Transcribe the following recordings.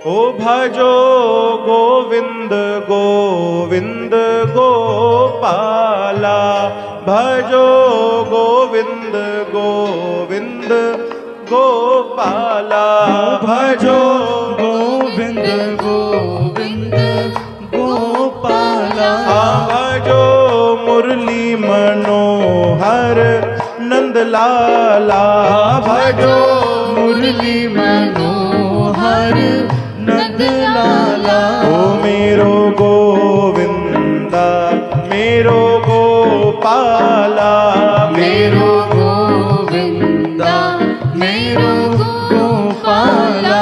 ओ भजो गोविंद गोविंद गोपाला, भजो गोविंद गोविंद गोपाला, भजो गोविंद गोविंद गोपाला, भजो मुरली मनोहर नंद लाला, भजो मुरली मनोहर नंद लाला। ओ मेरो गोविंदा मेरो गोपाला, मेरो गोविंदा मेरो गोपाला,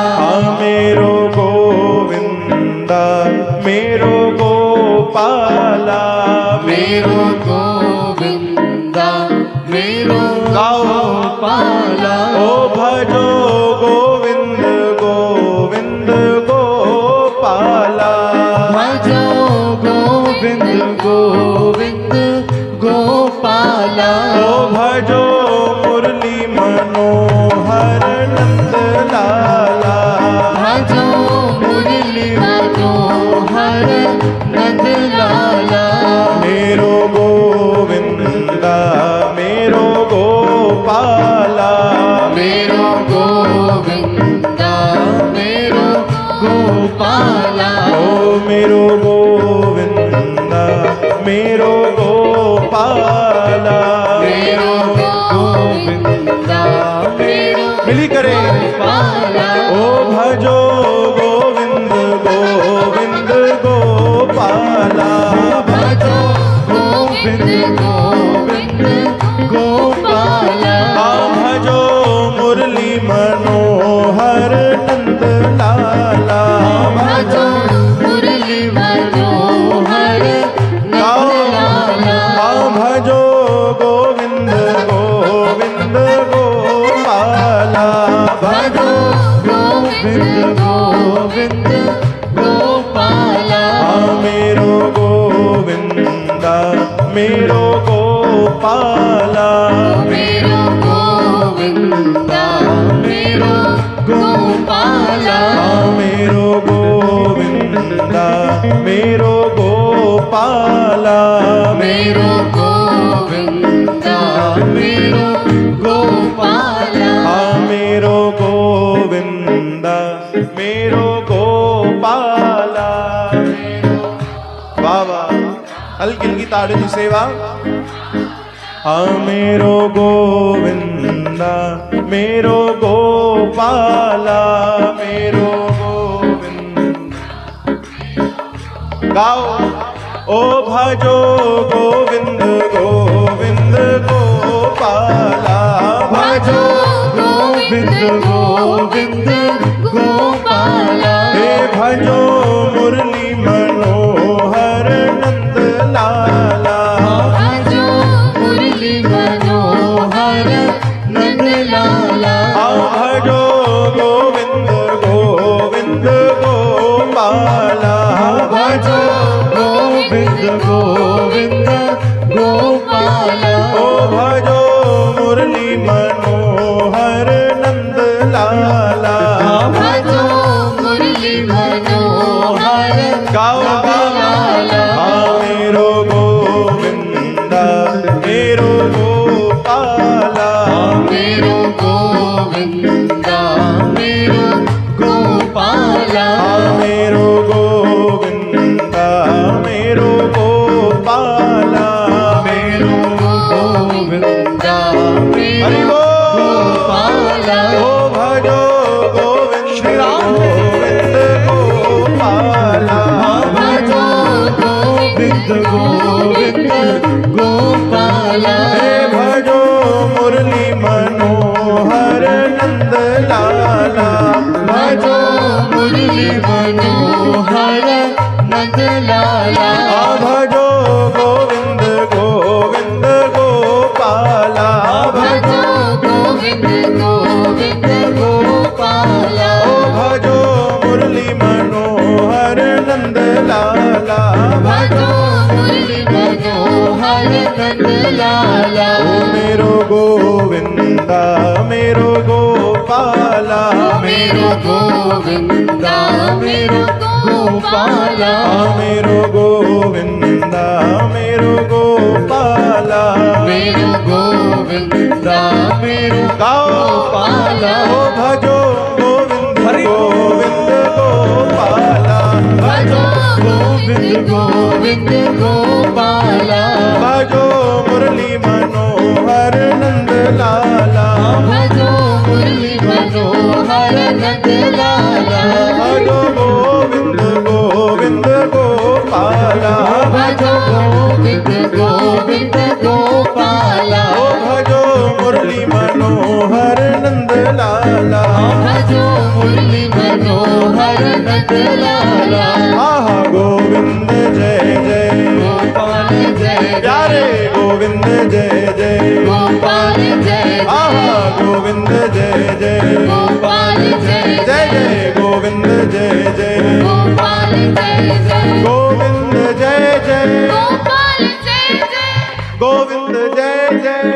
मेरो गोविंदा मेरो गोपाला, मेरो गोविंदा मेरो गोपाला। ओ भजो गोविंद गोविंद गोपाला, भजो गोविंद गोविंद गोपाला, ओ भजो मुरली मनोहर नंद लाला, भजो मुरली मनोहर नंद लाला। मेरो गोविंदा मेरो गोपाला, मेरो गोविंदा मेरो गोपाला, ओ मेरो गोविंदा मेरो गोपाला, मेरो गोविंदा मेरो मिली करे गोपाला। ओ भजो गोविंद गोविंद गोपाला, भजो गोविंद गोविंद गोपाला, भजो मुरली मनोहर नंद लाला, भजो मुरली मनोहर नंद लाला, भजो गोविंद गोविंद गोपाला, भजो गोविंद गोविंद गोपाला, मेरो गोविंदा मेरो गोपाला, मेरो गोविंदा मेरो गोपाला, मेरो गोविंदा मेरो गोपाला, मेरो गोविंदा मेरो गोपाला, मेरो गोविंदा मेरो गोपाला। वाह वाह, हल्की हल्की ताड़ियों की सेवा। मेरो गोविंदा मेरो गोपाला, मेरो गोविंद गाओ। ओ भजो गोविंद गोविंद गोपाला, भजो गोविंद गोविंद गोपाला, हे भजो मुरली मनोहर नंद लाला, भजो मुरली मनोहर नंद लाला, भजो गोविंद गोविंद गोपाला, भजो गोविंद गोविंद गोपाला, ओ भजो मुरली मनोहर नंद लाला, भजो मुरली मनोहर गाओ लाला, मेरो गोविंदा मेरो गोपाला, मेरो गोविंदा मेरो गोपाला, मेरो गोविंदा मेरो गोपाला, मेरो गोविंदा हरि मेरो बोल। गोपाला, ओ भजो गोविंद श्री राम गोविंद गोपाला, भजो गोविंद गोविंद गोपाला, हे भजो मुरली मनोहर नंद लाला, भजो मुरली मनोहर नंद लाला, भजो गोविंद गोविंद गोपाला, भजो गोविंद गोविंद गोपाला, ओ भजो मुरली मनोहर नंद लाला, भजो मुरली मनोहर नंद लाला, ओ मेरो गोविंदा मेरो गोपाला, मेरो गोविंदा मेरो गोपाला मेरो गोविंदा मेरो गोपाला मेरो गोविंदा मेरो गाओ गोपाला ओ भजो गोविंद गोविंद गोपाला भजो गोविंद गोविंद गोपाला भजो मुरली मनोहर नंद लाला भजो मुरली मनोहर नंद लाला भजो गोविंद गोविंद गोपाला भजो गोविंद गोविंद गोपाला ओ भजो मुरली मनोहर नंद लाला भजो मुरली मनोहर नंद लाला आहा गोविंद जय जय गोपाल जय प्यारे गोविंद जय जय गोपाल जय आहा गोविंद जय जय गोपाल जय जय जय गोविंद जय जय गोपाल जय जय गोविंद जय जय गोपाल जय जय गोविंद जय जय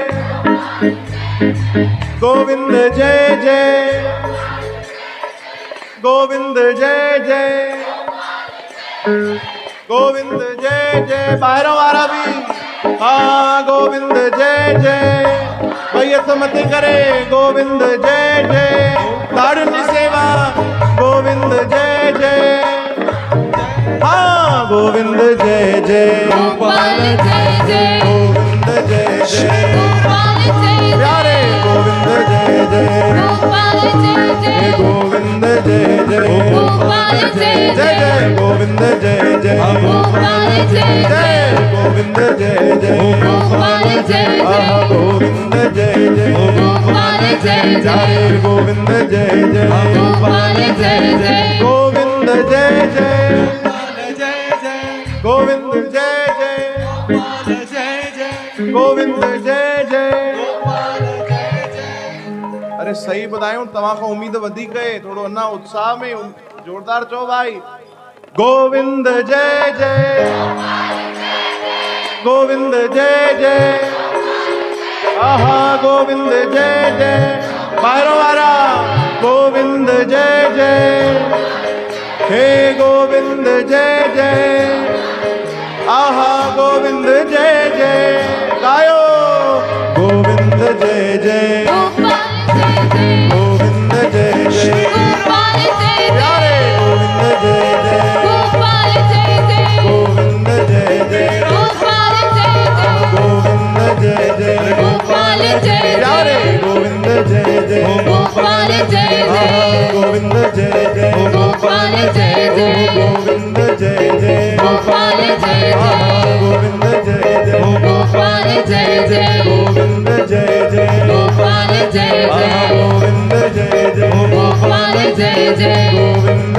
गोविंद जय जय गोविंद जय जय गोविंद जय जय बाहरों वाला भी हाँ गोविंद जय जय भैया मत करे गोविंद जय जय कारुण्य सेवा गोविंद जय जय हाँ गोविंद जय जय गोपाल जय जय गोविंद जय जय गोपाल जय प्यारे गोविंद जय जय गोपाल जय जय गोविंद जय जय गोपाल जय जय जय गोविंद जय जय गोपाल जय जय गोविंद जय जय गोपाल जय आहा गोविंद जय जय गोपाल जय जय गोविंद जय जय गोपाल जय जय गोविंद जय जय गोविंद जय जय गोविंद जय जय अरे सही ॿुधायूं तव्हां खां उम्मीद वधीक आहे थोरो अञा उत्साह में जोरदार चओ भाई गोविंद जय जय गोविंद जय जय आहा गोविंद जय जय बाहरों वारा गोविंद जय जय हे गोविंद जय जय आहा गोविंद जय जय गायो गोविंद जय जय गोपाल जय जय गोविंद जय जय गोपाल जय प्यारे गोविंद जय जय गोपाल जय जय गोविंद जय जय गोपाल जय जय गोविंद जय जय गोपाल जय प्यारे जय गोविंद जय जय गोपाल जय आहा जय गोविंद जय जय गोपाल जय जय गोविंद जय जय गोपाल जय आहा जय गोविंद जय जय गोपाल जय जय गोविंद जय जय गोपाल जय आहा जय गोविंद जय जय गोपाल जय जय गोविंद